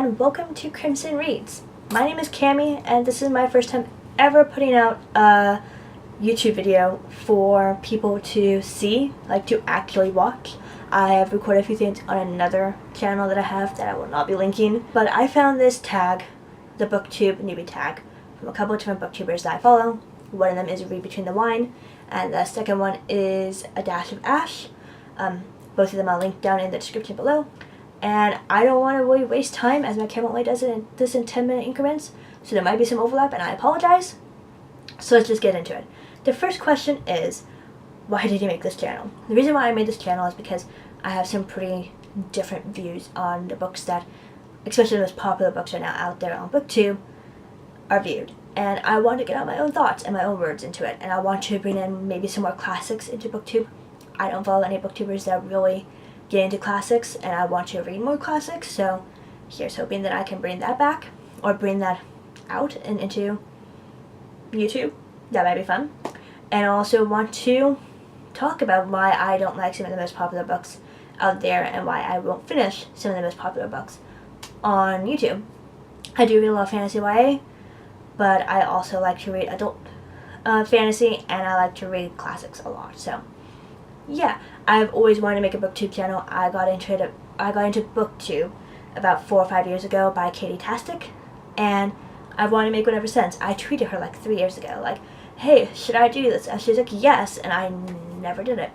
and welcome to Crimson Reads. My name is Kamie, and this is my first time ever putting out a YouTube video for people to see, like to actually watch. I have recorded a few things on another channel that I have that I will not be linking, but I found this tag, the Booktube Newbie Tag, from a couple of different booktubers that I follow. One of them is Read Between the Wine, and the second one is A Dash of Ash. Both of them I'll link down in the description below. And I don't want to really waste time, as my camera only does it in 10-minute increments, so there might be some overlap, and I apologize. So let's just get into it. The first question is, why did you make this channel? The reason why I made this channel is because I have some pretty different views on the books that, especially the most popular books right now out there on Booktube, are viewed. And I want to get out my own thoughts and my own words into it, and I want to bring in maybe some more classics into Booktube. I don't follow any booktubers that really get into classics, and I want to read more classics, so here's hoping that I can bring that back, or bring that out and into YouTube. That might be fun. And I also want to talk about why I don't like some of the most popular books out there, and why I won't finish some of the most popular books on YouTube. I do read a lot of fantasy YA, but I also like to read adult fantasy, and I like to read classics a lot, so yeah, I've always wanted to make a booktube channel. I got into booktube about 4 or 5 years ago by Katie Tastic, and I've wanted to make one ever since. I tweeted her like 3 years ago, like, hey, should I do this? And she's like, yes, and I never did it.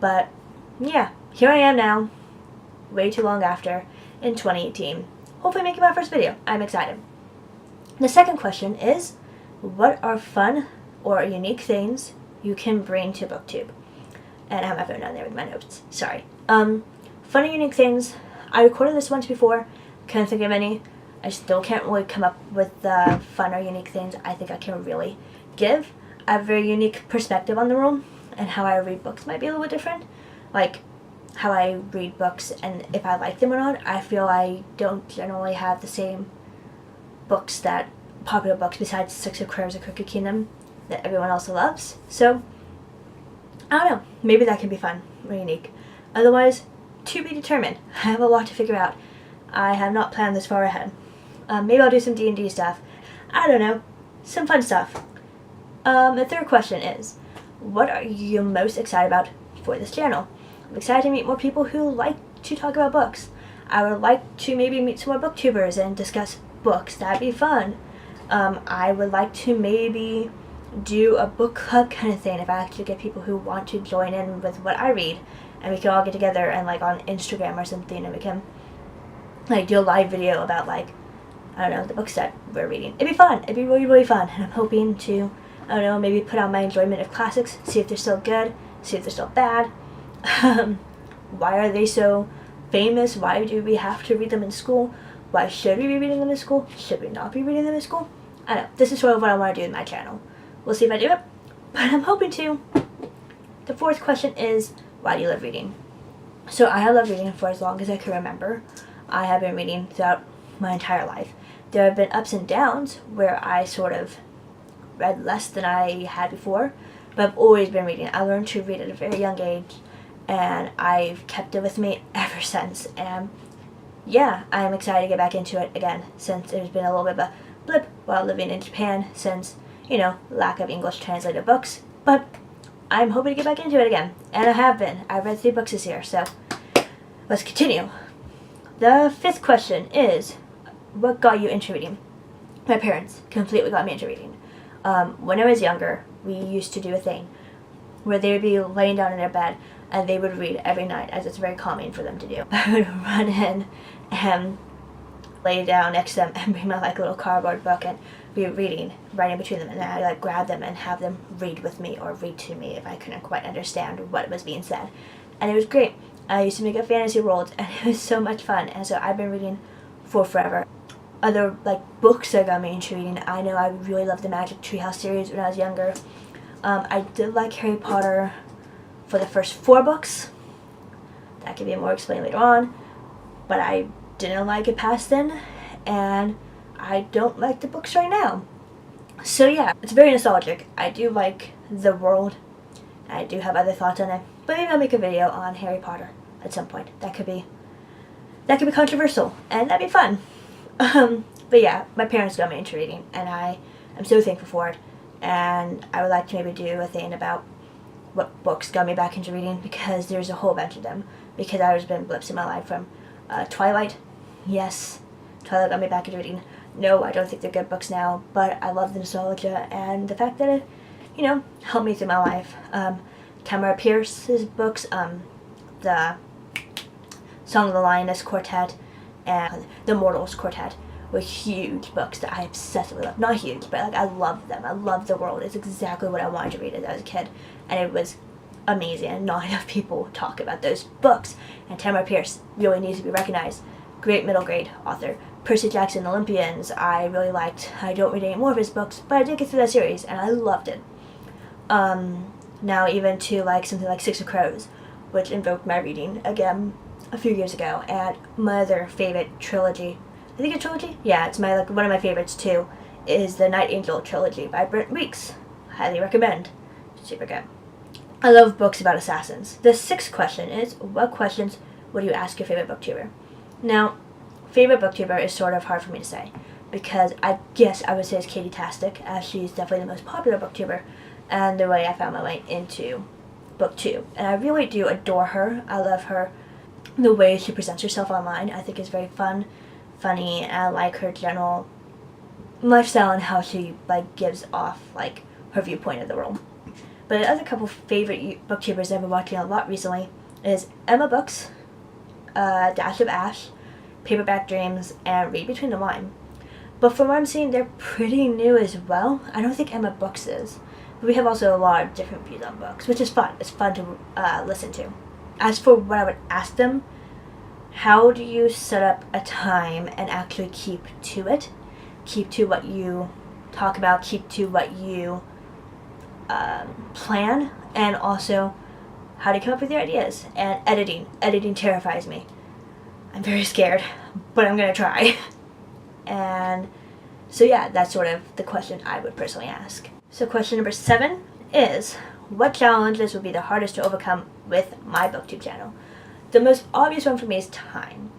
But yeah, here I am now, way too long after, in 2018. Hopefully making my first video. I'm excited. The second question is, what are fun or unique things you can bring to booktube? And I have my phone down there with my notes. Sorry. Fun and unique things. I recorded this once before. Couldn't think of any. I still can't really come up with the fun or unique things I think I can really give. I have a very unique perspective on the world, and how I read books might be a little bit different. Like, how I read books and if I like them or not. I feel I don't generally have the same books that popular books, besides Six of Crows and Crooked Kingdom, that everyone else loves. So I don't know, maybe that can be fun or unique. Otherwise, to be determined. I have a lot to figure out. I have not planned this far ahead. Maybe I'll do some D&D stuff. I don't know, some fun stuff. The third question is, what are you most excited about for this channel? I'm excited to meet more people who like to talk about books. I would like to maybe meet some more booktubers and discuss books. That'd be fun. I would like to maybe do a book club kind of thing, if I actually get people who want to join in with what I read, and we can all get together and like on Instagram or something, and we can like do a live video about, like, I don't know, the books that we're reading. It'd be fun. It'd be really, really fun. And I'm hoping to, I don't know, maybe put out my enjoyment of classics, see if they're still good, see if they're still bad. Why are they so famous? Why do we have to read them in school? Why should we be reading them in school? Should we not be reading them in school? I don't know. This is sort of what I want to do with my channel. We'll see if I do it, but I'm hoping to. The fourth question is, why do you love reading? So I have loved reading for as long as I can remember. I have been reading throughout my entire life. There have been ups and downs where I sort of read less than I had before, but I've always been reading. I learned to read at a very young age, and I've kept it with me ever since. And yeah, I'm excited to get back into it again, since there's been a little bit of a blip while living in Japan, since, you know, lack of English translated books. But I'm hoping to get back into it again, and I have been. I've read 3 books this year, so let's continue. The fifth question is, what got you into reading? My parents completely got me into reading. When I was younger, we used to do a thing where they would be laying down in their bed and they would read every night, as it's very calming for them to do. I would run in and lay down next to them and bring my like little cardboard book and be reading right in between them, and then I'd like grab them and have them read with me or read to me if I couldn't quite understand what was being said. And it was great. I used to make up fantasy worlds, and it was so much fun, and so I've been reading for forever. Other like books that got me into reading, I know I really loved the Magic Treehouse series when I was younger. I did like Harry Potter for the first 4 books. That could be more explained later on, but I didn't like it past then, and I don't like the books right now. So yeah, it's very nostalgic. I do like the world. I do have other thoughts on it, but maybe I'll make a video on Harry Potter at some point. That could be controversial, and that'd be fun. But yeah, my parents got me into reading, and I am so thankful for it. And I would like to maybe do a thing about what books got me back into reading, because there's a whole bunch of them. Because there's been blips in my life from Twilight. Yes, Twilight got me back into reading. No, I don't think they're good books now, but I love the nostalgia and the fact that it, helped me through my life. Tamara Pierce's books, the Song of the Lioness Quartet and the Mortals Quartet were huge books that I obsessively loved. Not huge, but I loved them. I loved the world. It's exactly what I wanted to read as I was a kid, and it was amazing, and not enough people talk about those books. And Tamara Pierce really needs to be recognized. Great middle grade author. Percy Jackson, Olympians, I really liked. I don't read any more of his books, but I did get through that series, and I loved it. Now even to something like Six of Crows, which invoked my reading again a few years ago, and my other favorite trilogy, I think a trilogy? Yeah, it's one of my favorites too, is the Night Angel trilogy by Brent Weeks. Highly recommend. Super good. I love books about assassins. The sixth question is, what questions would you ask your favorite booktuber? Now, favorite booktuber is sort of hard for me to say, because I guess I would say it's Katie Tastic, as she's definitely the most popular booktuber, and the way I found my way into Booktube. And I really do adore her. I love her. The way she presents herself online, I think, is very fun, funny, and I like her general lifestyle and how she gives off her viewpoint of the world. But the other couple favorite booktubers I've been watching a lot recently is Emma Books, Dash of Ash, Paperback Dreams, and Read Between the Line. But from what I'm seeing, they're pretty new as well. I don't think Emma Books is. But we have also a lot of different views on books, which is fun. It's fun to listen to. As for what I would ask them, how do you set up a time and actually keep to it? Keep to what you talk about, keep to what you plan, and also how to come up with your ideas. And editing. Editing terrifies me. I'm very scared, but I'm going to try. And so yeah, that's sort of the question I would personally ask. So question number 7 is, what challenges would be the hardest to overcome with my Booktube channel? The most obvious one for me is time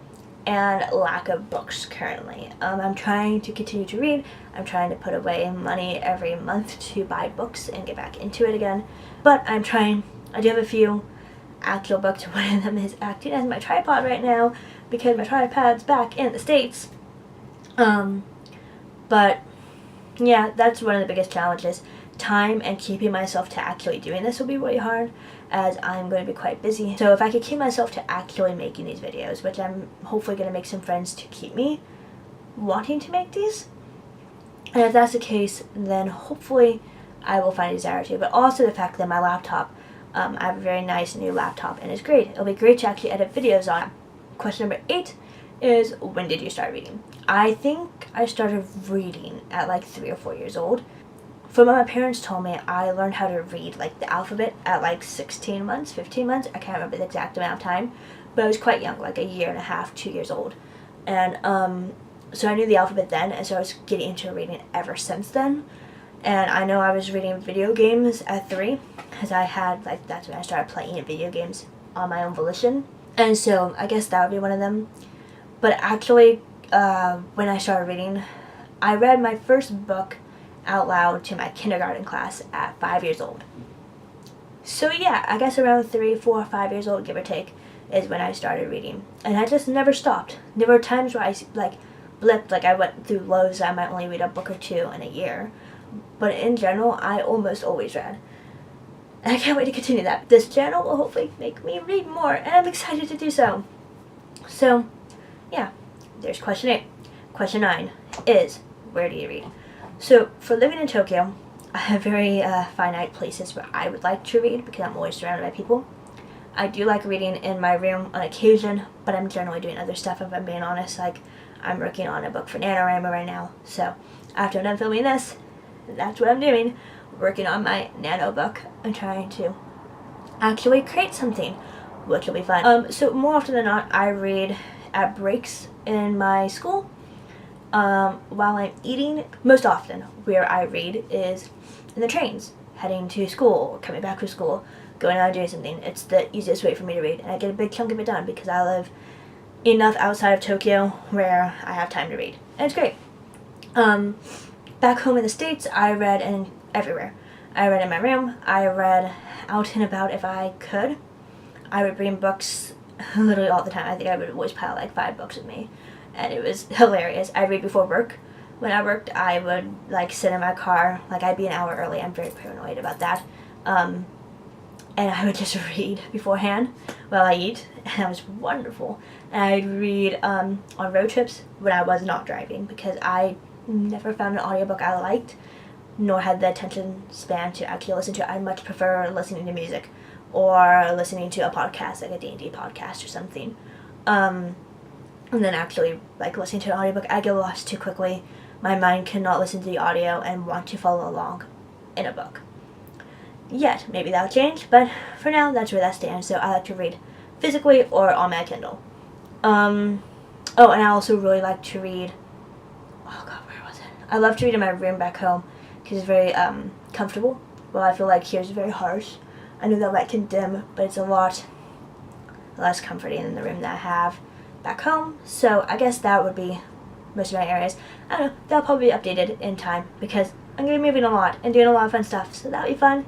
and lack of books currently. I'm trying to continue to read. I'm trying to put away money every month to buy books and get back into it again. But I'm trying. I do have a few actual books. One of them is acting as my tripod right now because my tripod's back in the States. But yeah, that's one of the biggest challenges. Time and keeping myself to actually doing this will be really hard, as I'm going to be quite busy. So if I could keep myself to actually making these videos, which I'm hopefully going to make some friends to keep me wanting to make these, and if that's the case, then hopefully I will find a desire to. But also the fact that my laptop, I have a very nice new laptop, and it's great. It'll be great to actually edit videos on. Question number 8 is, when did you start reading? I think I started reading at 3 or 4 years old. From what my parents told me, I learned how to read the alphabet at 16 months, 15 months. I can't remember the exact amount of time, but I was quite young, a year and a half, 2 years old. And so I knew the alphabet then, and so I was getting into reading ever since then. And I know I was reading video games at 3, because I had, that's when I started playing video games on my own volition. And so I guess that would be one of them. But actually, when I started reading, I read my first book out loud to my kindergarten class at 5 years old. So yeah, I guess around 3, 4, 5 years old, give or take, is when I started reading. And I just never stopped. There were times where I blipped, I went through lows. I might only read a book or 2 in a year. But in general, I almost always read. And I can't wait to continue that. This channel will hopefully make me read more, and I'm excited to do so. So yeah, there's question 8. Question 9 is, where do you read? So for living in Tokyo, I have very finite places where I would like to read because I'm always surrounded by people. I do like reading in my room on occasion, but I'm generally doing other stuff if I'm being honest. I'm working on a book for NaNoWriMo right now, so after I'm done filming this, that's what I'm doing. Working on my Nano book and trying to actually create something, which will be fun. So more often than not, I read at breaks in my school. While I'm eating, most often where I read is in the trains, heading to school, coming back from school, going out and doing something. It's the easiest way for me to read, and I get a big chunk of it done because I live enough outside of Tokyo where I have time to read. And it's great. Back home in the States, I read everywhere. I read in my room. I read out and about if I could. I would bring books literally all the time. I think I would always pile like 5 books with me. And it was hilarious. I'd read before work. When I worked, I would like sit in my car. Like I'd be an hour early. I'm very paranoid about that. And I would just read beforehand while I eat. And that was wonderful. And I'd read on road trips when I was not driving, because I never found an audiobook I liked, nor had the attention span to actually listen to it. I much prefer listening to music or listening to a podcast, like a D&D podcast or something. And then actually like listening to an audiobook, I get lost too quickly. My mind cannot listen to the audio and want to follow along in a book. Yet, maybe that'll change, but for now, that's where that stands. So I like to read physically or on my Kindle. Oh, and I also really like to read, oh god, where was it? I love to read in my room back home, because it's very comfortable. Well, I feel like here's very harsh. I know that light can dim, but it's a lot less comforting than the room that I have back home. So I guess that would be most of my areas. I don't know, they'll probably be updated in time, because I'm going to be moving a lot and doing a lot of fun stuff, so that'll be fun.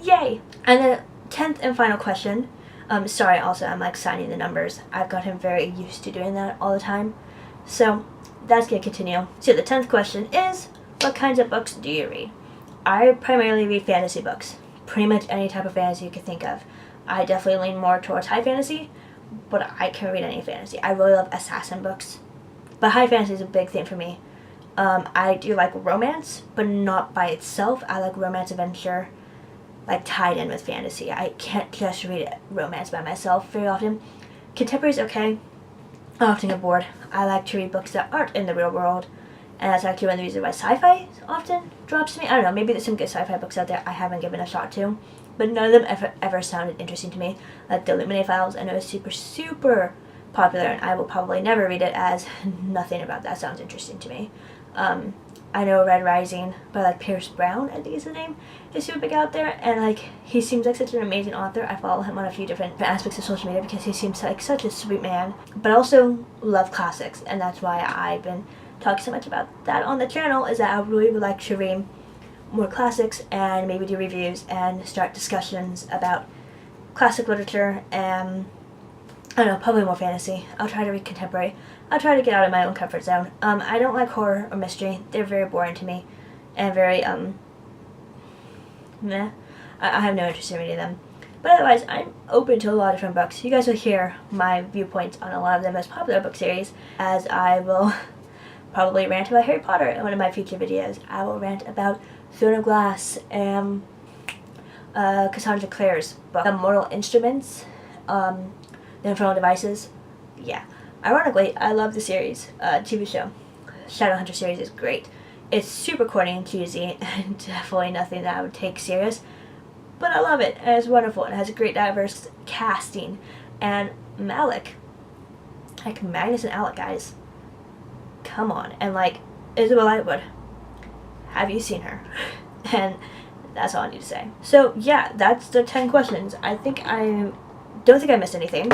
Yay! And the 10th and final question, sorry, also I'm like signing the numbers. I've gotten very used to doing that all the time, so that's going to continue. So the 10th question is, what kinds of books do you read? I primarily read fantasy books, pretty much any type of fantasy you could think of. I definitely lean more towards high fantasy, but I can read any fantasy. I really love assassin books, but high fantasy is a big thing for me. I do like romance, but not by itself. I like romance adventure, like tied in with fantasy. I can't just read romance by myself very often. Contemporary's okay. I often get bored. I like to read books that aren't in the real world, and that's actually one of the reasons why sci-fi often drops me. I don't know, maybe there's some good sci-fi books out there I haven't given a shot to, but none of them ever sounded interesting to me. Like the Illuminae Files, I know it's super, super popular, and I will probably never read it, as nothing about that sounds interesting to me. I know Red Rising by like Pierce Brown, I think is the name, is super big out there, and like he seems like such an amazing author. I follow him on a few different aspects of social media because he seems like such a sweet man, but also love classics, and that's why I've been talking so much about that on the channel, is that I really would like to read more classics and maybe do reviews and start discussions about classic literature, and I don't know, probably more fantasy. I'll try to read contemporary. I'll try to get out of my own comfort zone. I don't like horror or mystery. They're very boring to me and very, meh. I have no interest in reading them. But otherwise, I'm open to a lot of different books. You guys will hear my viewpoints on a lot of the most popular book series, as I will probably rant about Harry Potter in one of my future videos. I will rant about Throne of Glass and Cassandra Clare's book, The Mortal Instruments, The Infernal Devices. Yeah. Ironically, I love the series, TV show. Shadowhunter series is great. It's super corny and cheesy, and definitely nothing that I would take serious. But I love it, and it's wonderful. It has a great diverse casting. And Malik, like Magnus and Alec, guys, come on. And like Isabel Lightwood, have you seen her? And that's all I need to say. So yeah, that's the 10 questions. I don't think I missed anything.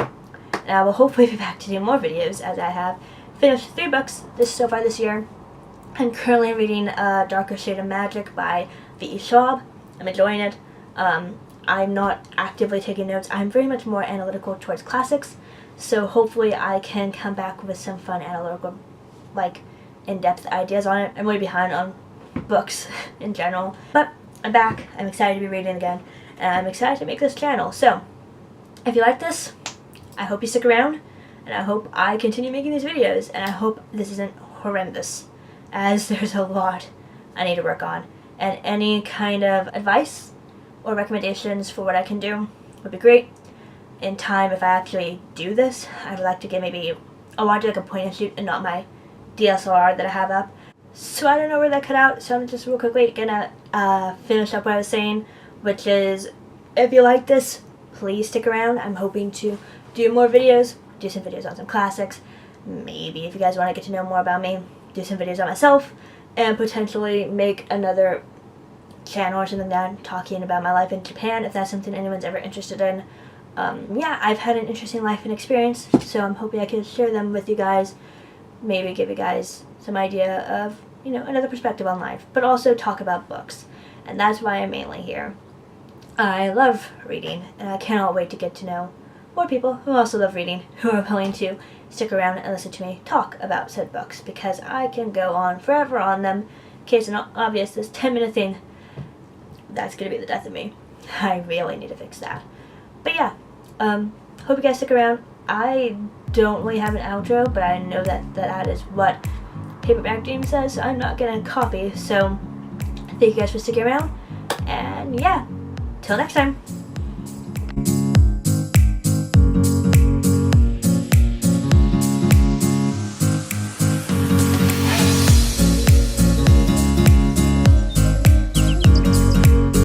And I will hopefully be back to do more videos, as I have finished 3 books so far this year. I'm currently reading Darker Shade of Magic by V.E. Schwab. I'm enjoying it. I'm not actively taking notes. I'm very much more analytical towards classics, so hopefully I can come back with some fun analytical, like, in-depth ideas on it. I'm way behind on books in general, but I'm back. I'm excited to be reading again, and I'm excited to make this channel. So, if you like this, I hope you stick around, and I hope I continue making these videos, and I hope this isn't horrendous, as there's a lot I need to work on. And any kind of advice or recommendations for what I can do would be great. In time, if I actually do this, I would like to get I want to do like a point and shoot and not my DSLR that I have up. So I don't know where that cut out, so I'm just real quickly gonna finish up what I was saying, which is, if you like this, please stick around. I'm hoping to do more videos, do some videos on some classics, maybe if you guys want to get to know more about me, do some videos on myself, and potentially make another channel or something like that talking about my life in Japan, if that's something anyone's ever interested in. yeah, I've had an interesting life and experience, so I'm hoping I can share them with you guys, maybe give you guys some idea of, you know, another perspective on life, but also talk about books, and that's why I'm mainly here. I love reading, and I cannot wait to get to know more people who also love reading, who are willing to stick around and listen to me talk about said books, because I can go on forever on them. In case it's not obvious, this 10-minute thing, that's going to be the death of me. I really need to fix that. But yeah, hope you guys stick around. I don't really have an outro, but I know that is what Paperback Dream says, so I'm not going to copy. So thank you guys for sticking around, and yeah, till next time.